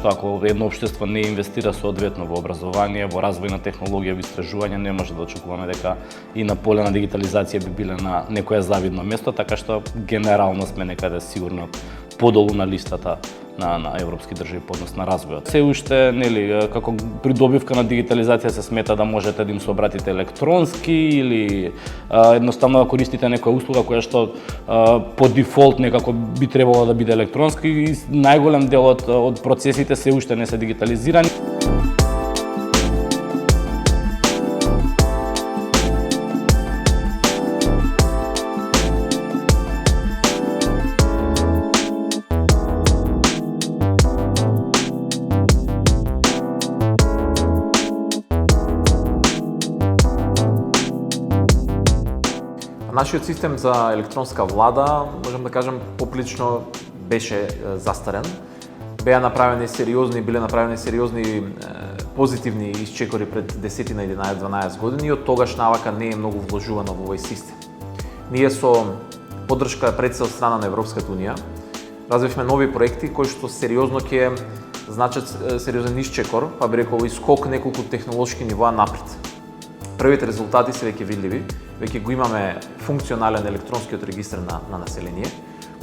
што ако едно општество не инвестира соодветно во образование, во развој на технологија, во истражување, не може да очекуваме дека и на поле на дигитализација би биле на некое завидно место, така што генерално сме некаде сигурно подолу на листата на европски држави по однос на развојот. Се уште, нели, како придобивка на дигитализација се смета да можете да им се обратите електронски или едноставно да користите некоја услуга која што по дефолт некако би требало да биде електронски и најголем дел од процесите се уште не се дигитализирани. Нашиот систем за електронска влада, можам да кажам, поприлично беше застарен. Биле направени сериозни позитивни исчекори пред 10 на 11-12 години и од тогаш навака не е многу вложувано во овој систем. Ние со поддршка пред се од страна на Европската унија развивме нови проекти кои што сериозно ќе значат сериозен исчекор, па би рекол и скок неколку технолошки нивоа напред. Првите резултати се веќе видливи, веќе го имаме функционален електронскиот регистар на население,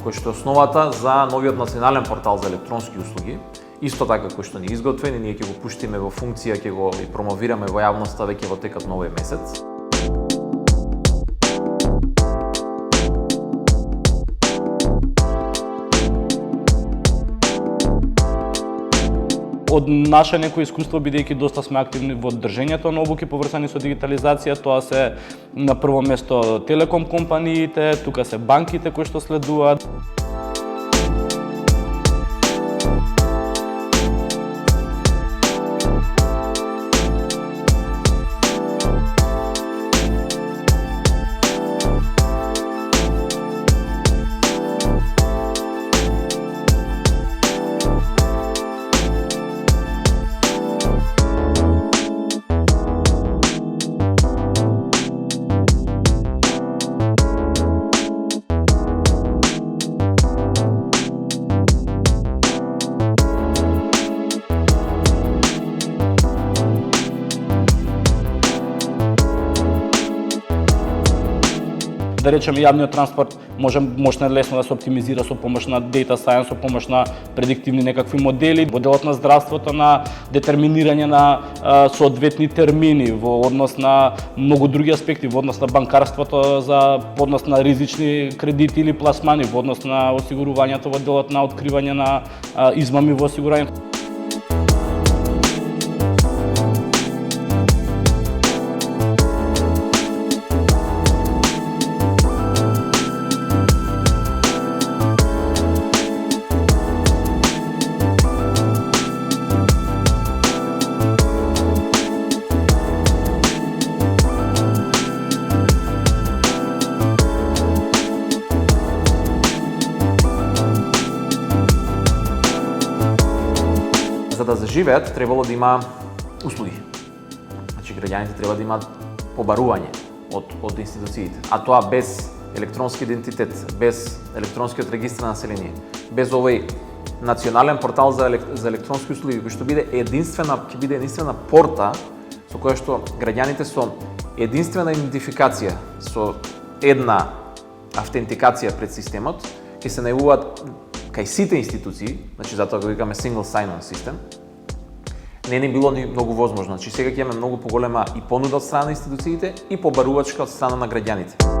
кој што е основата за новиот национален портал за електронски услуги, исто така кој што ни изготвен и ние ќе го пуштиме во функција, ќе го промовираме во јавноста веќе во текот на овој месец. Од наше некој искуство, бидејќи доста сме активни во држењето на обуки поврзани со дигитализација, тоа се на прво место телеком компаниите, тука се банките кои што следуваат. Да речеме, јавниот транспорт може лесно да се оптимизира со помош на data science, со помош на предиктивни некакви модели, во делот на здравството, на детерминирање на соодветни термини, во однос на многу други аспекти, во однос на банкарството, за однос на ризични кредити или пласмани, во однос на осигурувањето, во делот на откривање на измами во осигурањето. За да заживеат, требало да има услуги. Значи, граѓаните треба да имаат побарување од институциите. А тоа без електронски идентитет, без електронскиот регистар на население, без овој национален портал за електронски услуги, кој што ќе биде единствена порта со која што граѓаните со единствена идентификација, со една автентикација пред системот, ќе се најавуваат кај сите институции, значи затоа го викаме single sign-on систем, не било ни многу возможно. Значи сега ќе имаме многу поголема и понуда од страна на институциите и побарувачка од страна на граѓаните.